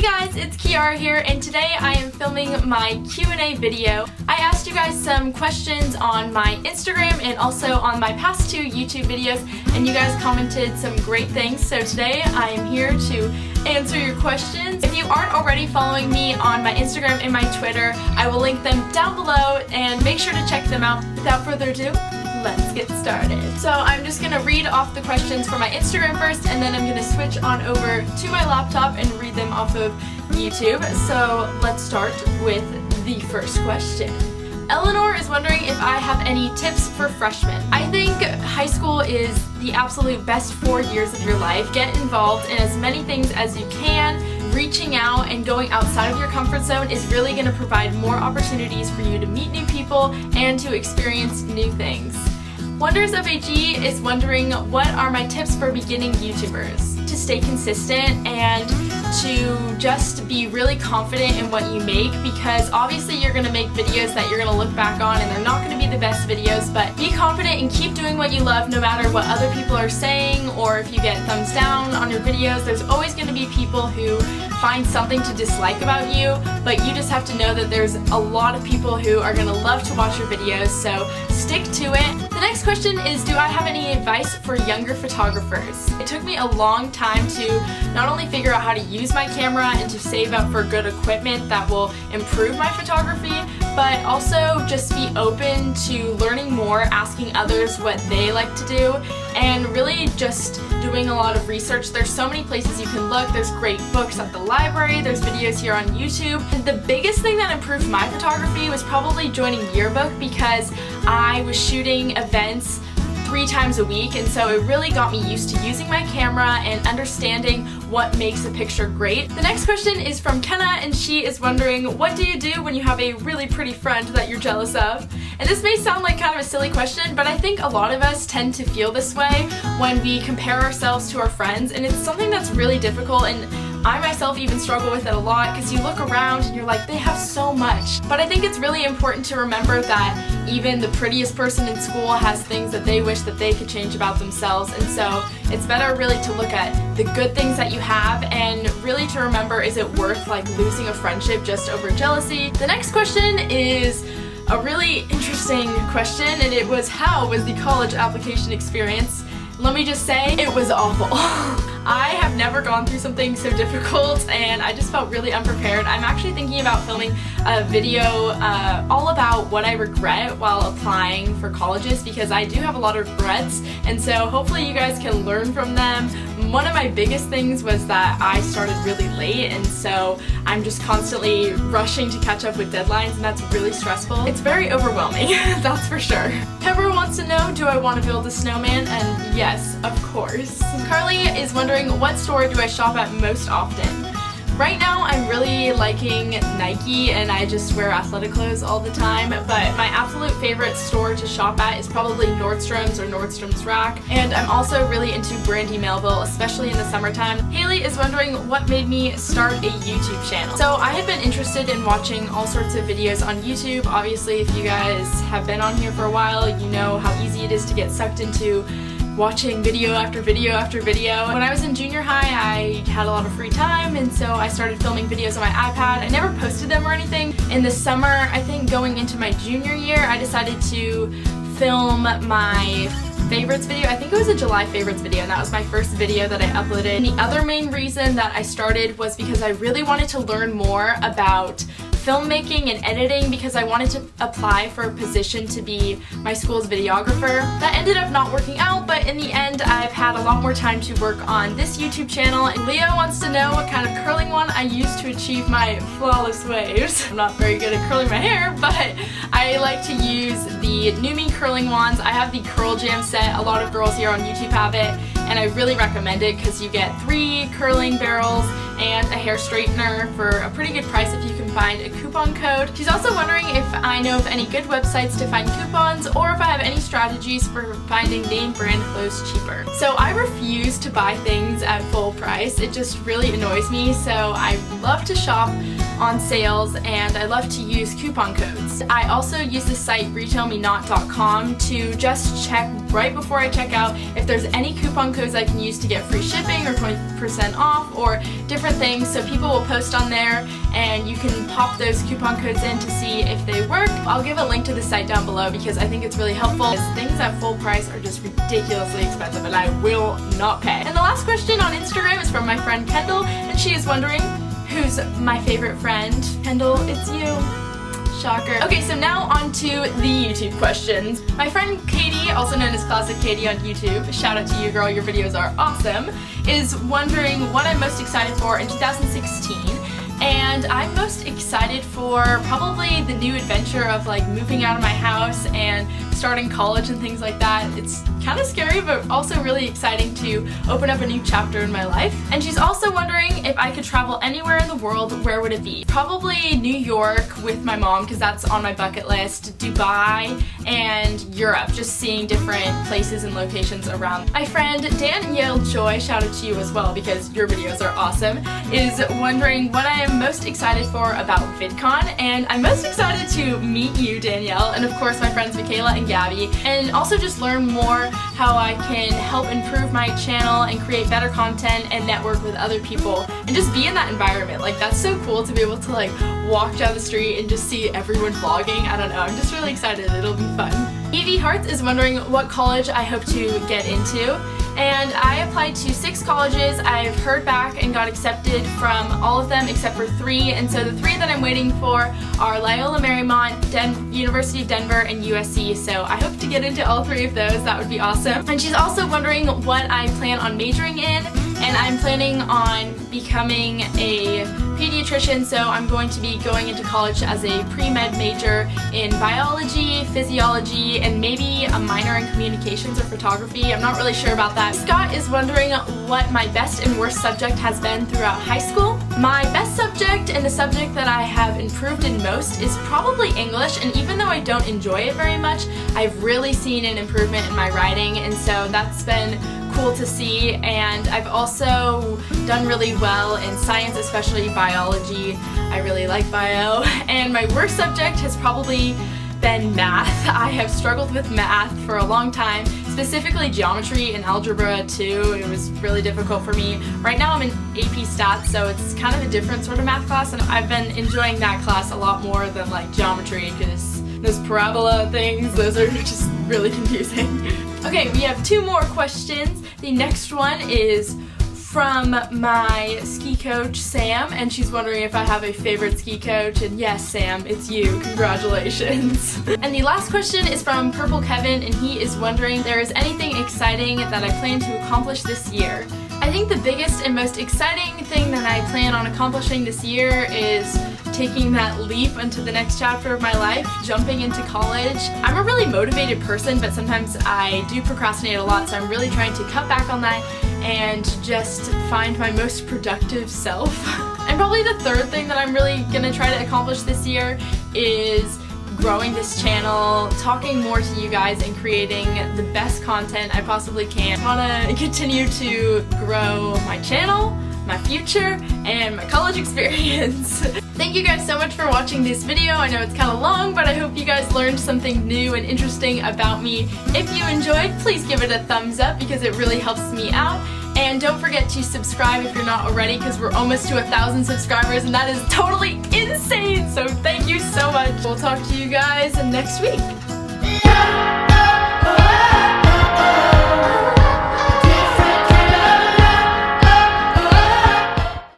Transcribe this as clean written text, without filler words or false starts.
guys, it's Kiara here, and today I am filming my Q&A video. I asked you guys some questions on my Instagram and also on my past two YouTube videos, and you guys commented some great things, so today I am here to answer your questions. If you aren't already following me on my Instagram and my Twitter, I will link them down below, and make sure to check them out. Without further ado, let's get started. So I'm just gonna read off the questions from my Instagram first, and then I'm gonna switch on over to my laptop and read them off of YouTube. So let's start with the first question. Eleanor is wondering if I have any tips for freshmen. I think high school is the absolute best 4 years of your life. Get involved in as many things as you can. Reaching out and going outside of your comfort zone is really going to provide more opportunities for you to meet new people and to experience new things. Wonders of AG is wondering what are my tips for beginning YouTubers. To stay consistent and to just be really confident in what you make, because obviously you're going to make videos that you're going to look back on and they're not going to be the best videos, but be confident and keep doing what you love no matter what other people are saying, or if you get thumbs down on your videos. There's always going to be people who find something to dislike about you, but you just have to know that there's a lot of people who are going to love to watch your videos, so stick to it. The next question is, do I have any advice for younger photographers? It took me a long time to not only figure out how to use my camera and to save up for good equipment that will improve my photography, but also just be open to learning more, asking others what they like to do, and really just doing a lot of research. There's so many places you can look. There's great books at the library, there's videos here on YouTube. And the biggest thing that improved my photography was probably joining Yearbook, because I was shooting events 3 times a week, and so it really got me used to using my camera and understanding what makes a picture great. The next question is from Kenna, and she is wondering, what do you do when you have a really pretty friend that you're jealous of? And this may sound like kind of a silly question, but I think a lot of us tend to feel this way when we compare ourselves to our friends, and it's something that's really difficult, and I myself even struggle with it a lot, because you look around and you're like, they have so much. But I think it's really important to remember that even the prettiest person in school has things that they wish that they could change about themselves, and so it's better really to look at the good things that you have and really to remember, is it worth like losing a friendship just over jealousy? The next question is a really interesting question, and it was, how was the college application experience? Let me just say, it was awful. I have never gone through something so difficult, and I just felt really unprepared. I'm actually thinking about filming a video all about what I regret while applying for colleges, because I do have a lot of regrets, and so hopefully you guys can learn from them. One of my biggest things was that I started really late, and so I'm just constantly rushing to catch up with deadlines, and that's really stressful. It's very overwhelming, that's for sure. Pepper wants to know, do I want to build a snowman? And yes, of course. Carly is wondering, what store do I shop at most often? Right now I'm really liking Nike, and I just wear athletic clothes all the time, but my absolute favorite store to shop at is probably Nordstrom's or Nordstrom's Rack, and I'm also really into Brandy Melville, especially in the summertime. Haley is wondering what made me start a YouTube channel. So I have been interested in watching all sorts of videos on YouTube. Obviously, if you guys have been on here for a while, you know how easy it is to get sucked into watching video after video after video. When I was in junior high, I had a lot of free time, and so I started filming videos on my iPad. I never posted them or anything. In the summer, I think going into my junior year, I decided to film my favorites video. I think it was a July favorites video, and that was my first video that I uploaded. And the other main reason that I started was because I really wanted to learn more about filmmaking and editing, because I wanted to apply for a position to be my school's videographer. That ended up not working out, but in the end I've had a lot more time to work on this YouTube channel. And Leo wants to know what kind of curling wand I use to achieve my flawless waves. I'm not very good at curling my hair, but I like to use the NuMe curling wands. I have the Curl Jam set. A lot of girls here on YouTube have it, and I really recommend it because you get 3 curling barrels and a hair straightener for a pretty good price if you can find a coupon code. She's also wondering if I know of any good websites to find coupons, or if I have any strategies for finding name brand clothes cheaper. So I refuse to buy things at full price. It just really annoys me, so I love to shop on sales, and I love to use coupon codes. I also use the site retailmenot.com to just check right before I check out if there's any coupon codes I can use to get free shipping or 20% off or different different things, so people will post on there and you can pop those coupon codes in to see if they work. I'll give a link to the site down below because I think it's really helpful. Things at full price are just ridiculously expensive and I will not pay. And the last question on Instagram is from my friend Kendall, and she is wondering who's my favorite friend. Kendall, it's you. Shocker. Okay, so now on to the YouTube questions. My friend Katie, also known as Classic Katie on YouTube, shout out to you girl, your videos are awesome, is wondering what I'm most excited for in 2016. And I'm most excited for probably the new adventure of like moving out of my house and starting college and things like that. It's kind of scary but also really exciting to open up a new chapter in my life. And she's also wondering if I could travel anywhere in the world, where would it be? Probably New York with my mom because that's on my bucket list, Dubai, and Europe, just seeing different places and locations around. My friend Danielle Joy, shout out to you as well because your videos are awesome, is wondering what I am most excited for about VidCon, and I'm most excited to meet you, Danielle, and of course my friends Michaela and Gabby, and also just learn more how I can help improve my channel and create better content and network with other people and just be in that environment. Like, that's so cool to be able to like walk down the street and just see everyone vlogging. I don't know, I'm just really excited. It'll be fun. Evie Hearts is wondering what college I hope to get into, and I applied to 6 colleges. I've heard back and got accepted from all of them except for 3, and so the 3 that I'm waiting for are Loyola Marymount, University of Denver, and USC, so I hope to get into all 3 of those. That would be awesome. And she's also wondering what I plan on majoring in, and I'm planning on becoming a pediatrician, so I'm going to be going into college as a pre-med major in biology, physiology, and maybe a minor in communications or photography. I'm not really sure about that. Scott is wondering what my best and worst subject has been throughout high school. My best subject and the subject that I have improved in most is probably English, and even though I don't enjoy it very much, I've really seen an improvement in my writing, and so that's been cool to see. And I've also done really well in science, especially biology. I really like bio. And my worst subject has probably been math. I have struggled with math for a long time, specifically geometry and algebra too. It was really difficult for me. Right now I'm in AP Stats, so it's kind of a different sort of math class, and I've been enjoying that class a lot more than like geometry because those parabola things, those are just really confusing. Okay, we have 2 more questions. The next one is from my ski coach, Sam, and she's wondering if I have a favorite ski coach, and yes, Sam, it's you. Congratulations. And the last question is from Purple Kevin, and he is wondering if there is anything exciting that I plan to accomplish this year. I think the biggest and most exciting thing that I plan on accomplishing this year is taking that leap into the next chapter of my life, jumping into college. I'm a really motivated person, but sometimes I do procrastinate a lot, so I'm really trying to cut back on that and just find my most productive self. And probably the third thing that I'm really gonna try to accomplish this year is growing this channel, talking more to you guys, and creating the best content I possibly can. I want to continue to grow my channel, my future, and my college experience. Thank you guys so much for watching this video. I know it's kind of long, but I hope you guys learned something new and interesting about me. If you enjoyed, please give it a thumbs up because it really helps me out. And don't forget to subscribe if you're not already, because we're almost to 1,000 subscribers, and that is totally insane! So thank you so much. We'll talk to you guys next week.